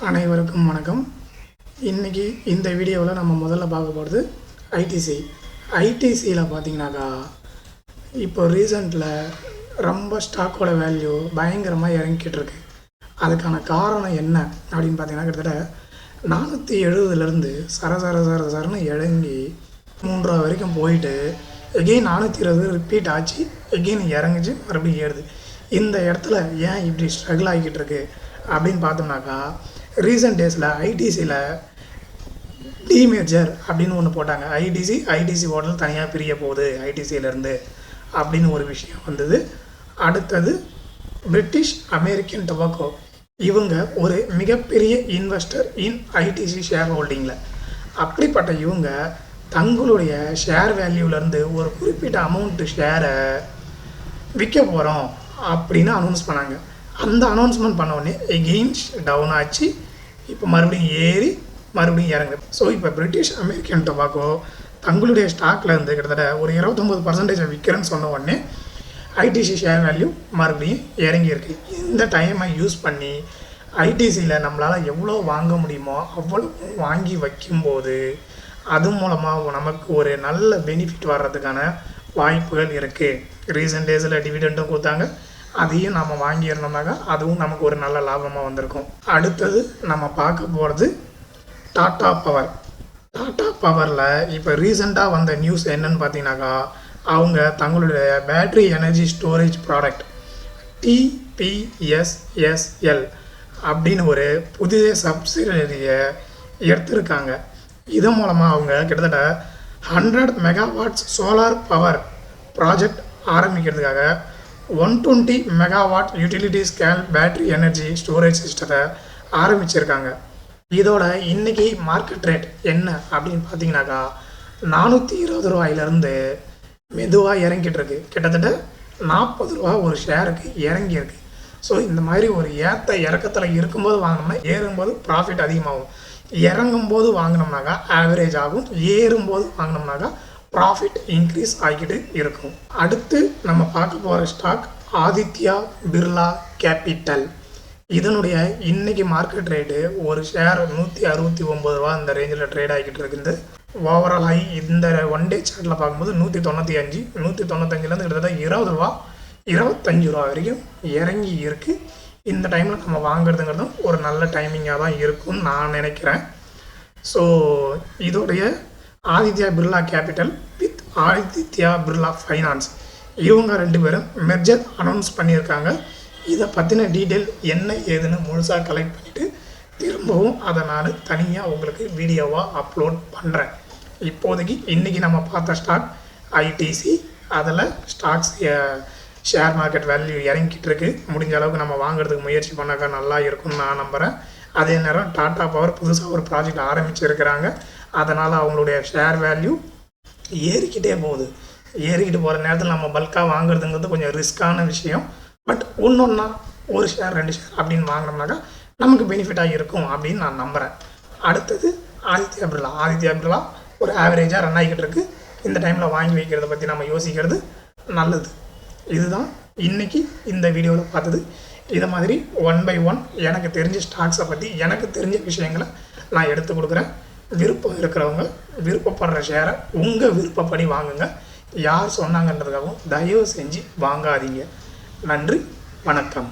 அனைவருக்கும் வணக்கம். இன்றைக்கி இந்த வீடியோவில் நம்ம முதல்ல பார்க்க போகிறது ஐடிசி. ஐடிசியில் பார்த்தீங்கன்னாக்கா இப்போ ரீசெண்டில் ரொம்ப ஸ்டாக்கோட வேல்யூ பயங்கரமாக இறங்கிக்கிட்டு இருக்கு. அதுக்கான காரணம் என்ன அப்படின்னு பார்த்தீங்கன்னா, கிட்டத்தட்ட 470லேருந்து சரன்னு இறங்கி 3 ரூபா வரைக்கும் போயிட்டு எகெயின் 420 ரிப்பீட் ஆச்சு, எகெயின் இறங்குச்சு, மறுபடியும் ஏறுது. இந்த இடத்துல ஏன் இப்படி ஸ்ட்ரகிள் ஆகிக்கிட்டு இருக்கு அப்படின்னு பார்த்தோம்னாக்கா, ரீசெண்ட் டேஸில் ஐடிசியில் டிமேஜர் அப்படின்னு ஒன்று போட்டாங்க. ஐடிசி ஹோட்டல் தனியாக பிரிய போகுது ஐடிசியிலேருந்து அப்படின்னு ஒரு விஷயம் வந்தது. அடுத்தது பிரிட்டிஷ் அமெரிக்கன் டொபாக்கோ, இவங்க ஒரு மிகப்பெரிய இன்வெஸ்டர் இன் ஐடிசி ஷேர் ஹோல்டிங்கில். அப்படிப்பட்ட இவங்க தங்களுடைய ஷேர் வேல்யூலேருந்து ஒரு குறிப்பிட்ட அமௌண்ட்டு ஷேரை விற்க போகிறோம் அப்படின்னு அனௌன்ஸ் பண்ணாங்க. அந்த அனௌன்ஸ்மெண்ட் பண்ணோடனே எகெயின் டவுன் ஆச்சு, இப்போ மறுபடியும் ஏறி மறுபடியும் இறங்குது. ஸோ இப்போ பிரிட்டிஷ் அமெரிக்கன் டொபாக்கோ தங்களுடைய ஸ்டாக்கில் இருந்து கிட்டத்தட்ட ஒரு 29% விற்கிறேன்னு சொன்ன உடனே ஐடிசி ஷேர் வேல்யூ மறுபடியும் இறங்கியிருக்கு. இந்த டைமை யூஸ் பண்ணி ஐடிசியில் நம்மளால் எவ்வளோ வாங்க முடியுமோ அவ்வளோ வாங்கி வைக்கும்போது அது மூலமாக நமக்கு ஒரு நல்ல பெனிஃபிட் வர்றதுக்கான வாய்ப்புகள் இருக்குது. ரீசெண்ட் டேஸில் டிவிடெண்டும் கொடுத்தாங்க, அதையும் நம்ம வாங்கியிருந்தோம்னாக்கா அதுவும் நமக்கு ஒரு நல்ல லாபமாக வந்திருக்கும். அடுத்தது நம்ம பார்க்க போகிறது டாடா பவர். டாடா பவரில் இப்போ ரீசெண்டாக வந்த நியூஸ் என்னன்னு பார்த்தீங்கன்னாக்கா, அவங்க தங்களுடைய பேட்ரி எனர்ஜி ஸ்டோரேஜ் ப்ராடக்ட் டிபிஎஸ்எஸ்எல் அப்படின்னு ஒரு புதிய சப்சிடரியை எடுத்திருக்காங்க. இதன் மூலமாக அவங்க கிட்டத்தட்ட 100 மெகாவாட்ஸ் சோலார் பவர் ப்ராஜெக்ட் ஆரம்பிக்கிறதுக்காக 120 megawatt utility scale battery energy storage சிஸ்டத்தை ஆரம்பிச்சிருக்காங்க. இதோட இன்றைக்கி மார்க்கெட் ரேட் என்ன அப்படின்னு பார்த்தீங்கன்னாக்கா, 420 ரூபாயிலேருந்து மெதுவாக இறங்கிட்டு இருக்கு. கிட்டத்தட்ட 40 ரூபா ஒரு ஷேருக்கு இறங்கியிருக்கு. ஸோ இந்த மாதிரி ஒரு இறக்கத்தில் இருக்கும்போது வாங்கினோம்னா ஏறும்போது ப்ராஃபிட் அதிகமாகும், இறங்கும்போது வாங்கினோம்னாக்கா ஆவரேஜ் ஆகும், ஏறும்போது வாங்கினோம்னாக்கா ப்ராஃபிட் இன்க்ரீஸ் ஆகிக்கிட்டு இருக்கும். அடுத்து நம்ம பார்க்க போகிற ஸ்டாக் ஆதித்யா பிர்லா கேபிட்டல். இதனுடைய இன்றைக்கி மார்க்கெட் ரேட்டு ஒரு ஷேர் 169 ரூபா இந்த ரேஞ்சில் ட்ரேட் ஆகிக்கிட்டு இருக்குது. ஓவரால் ஹை இந்த ஒன் டே சார்ட்டில் பார்க்கும்போது 195, 195லேருந்து கிட்டத்தட்ட 20 ரூபா 25 ரூபா வரைக்கும் இறங்கி இருக்குது. இந்த டைமில் நம்ம வாங்குறதுங்கிறதும் ஒரு நல்ல டைமிங்காக தான் இருக்கும்னு நான் நினைக்கிறேன். ஸோ இதோடைய Aditya Birla capital with Aditya Birla finance, இவங்க 2 பேரும் மெர்ஜர் அனௌன்ஸ் பண்ணியிருக்காங்க. இதை பற்றின டீட்டெயில் என்ன ஏதுன்னு முழுசாக கலெக்ட் பண்ணிவிட்டு திரும்பவும் அதை நான் தனியாக உங்களுக்கு வீடியோவாக அப்லோட் பண்ணுறேன். இப்போதைக்கு இன்றைக்கி நம்ம பார்த்த ஸ்டாக் ஐடிசி, அதில் ஸ்டாக்ஸ் ஷேர் மார்க்கெட் வேல்யூ இறங்கிட்டு இருக்கு. முடிஞ்ச அளவுக்கு நம்ம வாங்குறதுக்கு முயற்சி பண்ணாக்கா நல்லா இருக்கும்னு நான் நம்புகிறேன். அதே நேரம் டாடா பவர் புதுசாக ஒரு ப்ராஜெக்ட் ஆரம்பிச்சிருக்கிறாங்க, அதனால் அவங்களுடைய ஷேர் வேல்யூ ஏறிக்கிட்டே போகுது. ஏறிக்கிட்டு போகிற நேரத்தில் நம்ம பல்காக வாங்குறதுங்கிறது கொஞ்சம் ரிஸ்க்கான விஷயம். பட் ஒன்றா ஒரு ஷேர் 2 ஷேர் அப்படின்னு வாங்கினோம்னாக்கா நமக்கு பெனிஃபிட்டாக இருக்கும் அப்படின்னு நான் நம்புகிறேன். அடுத்தது ஆதித்யா பிர்லா ஒரு ஆவரேஜாக ரன் ஆகிக்கிட்டு இருக்குது. இந்த டைமில் வாங்கி வைக்கிறத பற்றி நம்ம யோசிக்கிறது நல்லது. இதுதான் இன்றைக்கி இந்த வீடியோவில் பார்த்தது. இதை மாதிரி 1 by 1 எனக்கு தெரிஞ்ச ஸ்டாக்ஸை பற்றி எனக்கு தெரிஞ்ச விஷயங்களை நான் எடுத்து கொடுக்குறேன். விருப்பம் இருக்கிறவங்க விருப்பப்படுற ஷேரை உங்கள் விருப்பப்படி வாங்குங்க. யார் சொன்னாங்கன்றதுக்காகவும் தயவு செஞ்சு வாங்காதீங்க. நன்றி, வணக்கம்.